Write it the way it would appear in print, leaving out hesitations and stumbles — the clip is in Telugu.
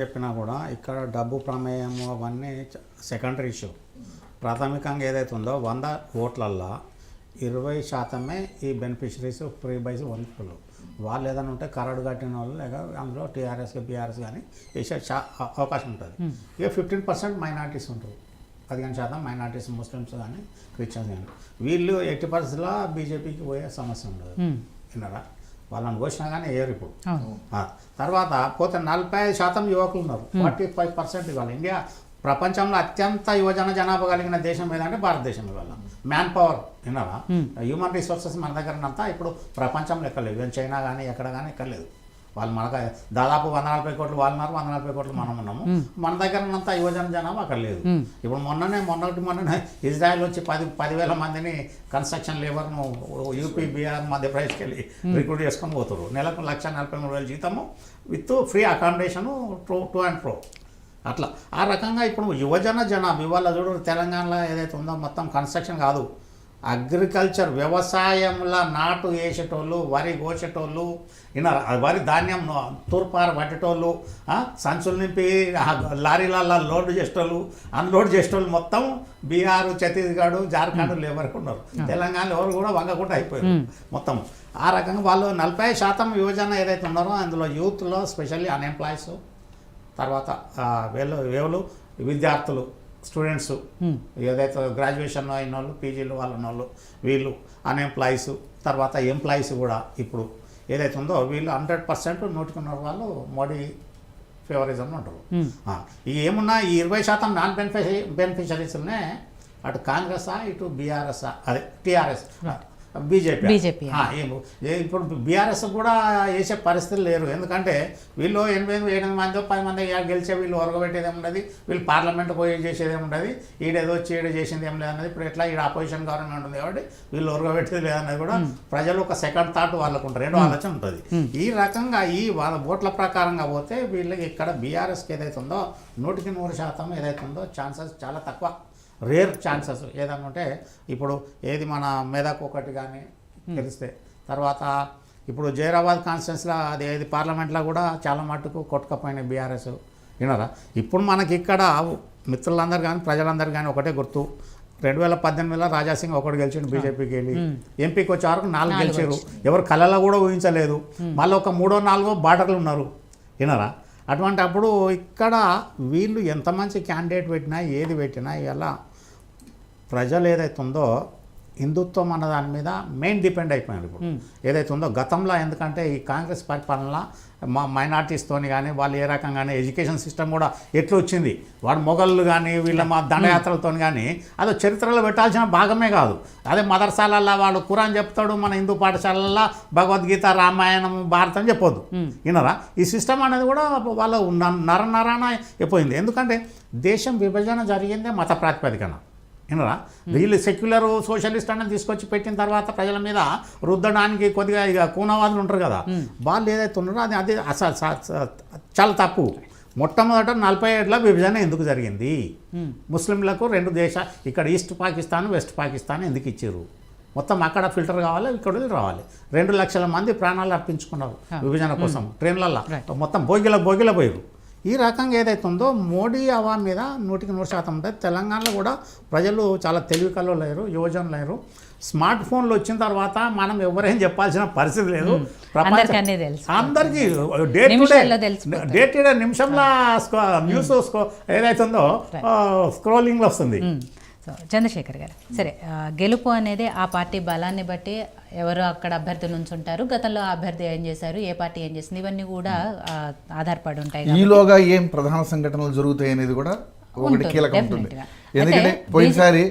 చెప్పినా కూడా ఇక్కడ డబ్బు ప్రమేయం అవన్నీ సెకండరీ ఇష్యూ. ప్రాథమికంగా ఏదైతే ఉందో 100 ఓట్లల్లో 20% ఈ బెనిఫిషరీస్ ఫ్రీ బైస్ వంతులు వాళ్ళు ఏదైనా ఉంటే కరడు కట్టిన వాళ్ళు లేక అందులో టీఆర్ఎస్ బీఆర్ఎస్ కానీ వేసే అవకాశం ఉంటుంది. ఇక 15% మైనార్టీస్ ఉంటారు, 15% మైనార్టీస్ ముస్లిమ్స్ కానీ క్రిస్టియన్స్ కానీ. వీళ్ళు 80% బీజేపీకి పోయే సమస్య ఉండదు. విన్నారా? వాళ్ళని పోసినా కానీ వేయరు ఇప్పుడు. తర్వాత పోతే 45% యువకులు ఉన్నారు, 45% ఇవాళ ఇండియా ప్రపంచంలో అత్యంత యువజన జనాభా కలిగిన దేశం ఏదంటే భారతదేశం. ఇవాళ మ్యాన్ పవర్ విన్నారా, హ్యూమన్ రిసోర్సెస్ మన దగ్గర అంతా ఇప్పుడు ప్రపంచంలో ఎక్కలేదు. ఈవెన్ చైనా కానీ ఎక్కడ కానీ ఎక్కలేదు. వాళ్ళు మనకు దాదాపు 140 కోట్లు వాళ్ళు ఉన్నారు, 140 కోట్లు మనం ఉన్నాము. మన దగ్గర ఉన్నంత యువజన జనాభా అక్కడ లేదు. ఇప్పుడు మొన్ననే ఇజ్రాయెల్ వచ్చి 10,000 మందిని కన్స్ట్రక్షన్ లేబర్ను యూపీ బీహార్ మధ్యప్రదేశ్కి వెళ్ళి రిక్రూట్ చేసుకొని పోతారు. నెలకు 1,43,000 జీతము with free accommodation two and fro. అట్లా ఆ రకంగా ఇప్పుడు యువజన జనాభా ఇవాళ చూడు తెలంగాణలో ఏదైతే ఉందో మొత్తం కన్స్ట్రక్షన్ కాదు, అగ్రికల్చర్ వ్యవసాయంలో నాటు వేసేటోళ్ళు, వరి కోసేటోళ్ళు, వరి ధాన్యం తూర్పారు పట్టేటోళ్ళు, సంచులు నింపి లారీలలో లోడ్ చేసేటోళ్ళు, అన్లోడ్ చేసేటోళ్ళు మొత్తం బీహార్, ఛత్తీస్గఢ్, జార్ఖండ్ లేబర్కి ఉన్నారు. తెలంగాణలో ఎవరు కూడా వంగకుండా అయిపోయారు మొత్తం. ఆ రకంగా వాళ్ళు 40% యువజన ఏదైతే ఉన్నారో అందులో యూత్లో స్పెషల్లీ అన్ఎంప్లాయీస్, తర్వాత వేవులు విద్యార్థులు, స్టూడెంట్స్ ఏదైతే గ్రాడ్యుయేషన్ అయిన వాళ్ళు, పీజీలు వాళ్ళు ఉన్నోళ్ళు, వీళ్ళు అన్ఎంప్లాయీస్, తర్వాత ఎంప్లాయీస్ కూడా ఇప్పుడు ఏదైతే ఉందో వీళ్ళు 100% నోటుకున్న వాళ్ళు మోడీ ఫేవరిజం ఉంటారు. ఇక ఏమున్నా ఈ 20% నాన్ బెనిఫిషరీస్నే అటు కాంగ్రెసా ఇటు బీఆర్ఎస్ఆ అదే టీఆర్ఎస్ బీజేపీ ఇప్పుడు బీఆర్ఎస్ కూడా వేసే పరిస్థితులు లేరు. ఎందుకంటే వీళ్ళు 8 మంది 10 మంది గెలిచే వీళ్ళు ఒరగబెట్టేది ఏముండదు, వీళ్ళు పార్లమెంట్ పోయి చేసేది ఏముండదు, ఈడేదో వచ్చి ఈడ చేసింది ఏం లేదన్నది. ఇప్పుడు ఎట్లా ఈడ అపోజిషన్ గవర్నమెంట్ ఉంది కాబట్టి వీళ్ళు ఒరగబెట్టేది లేదన్నది కూడా ప్రజలు ఒక సెకండ్ థాట్ వాళ్ళకు ఉంటుంది, రెండో ఆలోచన ఉంటుంది. ఈ రకంగా ఈ వాళ్ళ ఓట్ల ప్రకారంగా పోతే వీళ్ళకి ఇక్కడ బీఆర్ఎస్కి ఏదైతే ఉందో 100% ఏదైతే ఉందో ఛాన్సెస్ చాలా తక్కువ, రేర్ ఛాన్సెస్. ఏదన్నా ఉంటే ఇప్పుడు ఏది మన మెదక్ ఒకటి కానీ తెలిస్తే, తర్వాత ఇప్పుడు జైరాబాద్ కాన్స్టిట్యున్సీలో అది ఏది పార్లమెంట్లో కూడా చాలా మట్టుకు కొట్టుకపోయినాయి బీఆర్ఎస్. వినరా? ఇప్పుడు మనకి ఇక్కడ మిత్రులందరూ కానీ ప్రజలందరూ కానీ ఒకటే గుర్తు, 2018లో రాజాసింగ్ ఒకటి గెలిచిండు బీజేపీకి వెళ్ళి, ఎంపీకి వచ్చే వరకు 4 గెలిచారు. ఎవరు కళలో కూడా ఊహించలేదు. మళ్ళీ ఒక 3 4 బార్డర్లు ఉన్నారు. వినరా? అటువంటి అప్పుడు ఇక్కడ వీళ్ళు ఎంత మంచి క్యాండిడేట్ పెట్టినా ఏది పెట్టినా ఇలా ప్రజలు ఏదైతే ఉందో హిందుత్వం అన్న దాని మీద మెయిన్ డిపెండ్ అయిపోయారు. ఇప్పుడు ఏదైతే ఉందో గతంలో, ఎందుకంటే ఈ కాంగ్రెస్ పరిపాలనలో మైనార్టీస్తోని కానీ వాళ్ళు ఏ రకంగానే ఎడ్యుకేషన్ సిస్టమ్ కూడా ఎట్లా వచ్చింది, వాడు మొఘళ్ళు కానీ వీళ్ళ మా దండయాత్రలతో కానీ అదో చరిత్రలో పెట్టాల్సిన భాగమే కాదు. అదే మదర్సాలల్లో వాడు ఖురాన్ చెప్తాడు, మన హిందూ పాఠశాలల్లో భగవద్గీత, రామాయణం, భారతం చెప్పొద్దు. వినరా? ఈ సిస్టమ్ అనేది కూడా వాళ్ళ నరనరాన అయిపోయింది. ఎందుకంటే దేశం విభజన జరిగిందే మత ప్రాతిపదికన. వినరా? వీళ్ళు సెక్యులర్ సోషలిస్ట్ అనేది తీసుకొచ్చి పెట్టిన తర్వాత ప్రజల మీద రుద్దడానికి కొద్దిగా ఇక కూనవాదులు ఉంటారు కదా, వాళ్ళు ఏదైతే ఉన్నారో అది అసలు చాలా తప్పు. మొట్టమొదట 47లో విభజన ఎందుకు జరిగింది? ముస్లింలకు 2 దేశాలు, ఇక్కడ ఈస్ట్ పాకిస్తాన్, వెస్ట్ పాకిస్తాన్ ఎందుకు ఇచ్చారు? మొత్తం అక్కడ ఫిల్టర్ కావాలి, ఇక్కడ రావాలి. 2 లక్షల మంది ప్రాణాలు అర్పించుకున్నారు విభజన కోసం ట్రైన్లలో, మొత్తం బోగిల పోయారు. ఈ రకంగా ఏదైతే ఉందో మోడీ హవా మీద 100% ఉంటుంది. తెలంగాణలో కూడా ప్రజలు చాలా తెలివి కళ్ళు లేరు, యువజనులు లేరు. స్మార్ట్ ఫోన్లు వచ్చిన తర్వాత మనం ఎవరేం చెప్పాల్సిన పరిస్థితి లేదు. అందరికీ డే టు డే నిమిషంలో న్యూస్ ఏదైతే ఉందో స్క్రోలింగ్లో వస్తుంది. సో చంద్రశేఖర్ గారు, సరే, గెలుపు అనేది ఆ పార్టీ బలాన్ని బట్టి ఎవరు అక్కడ అభ్యర్థి నుంచి ఉంటారు, గతంలో ఆ అభ్యర్థి ఏం చేశారు, ఏ పార్టీ ఏం చేసింది, ఇవన్నీ కూడా ఆధారపడి ఉంటాయి. ఈలోగా ఏం ప్రధాన సంఘటనలు జరుగుతాయి అనేది కూడా ఒకటి కీలకం ఉంటుంది. ఎందుకంటే పోయినసారి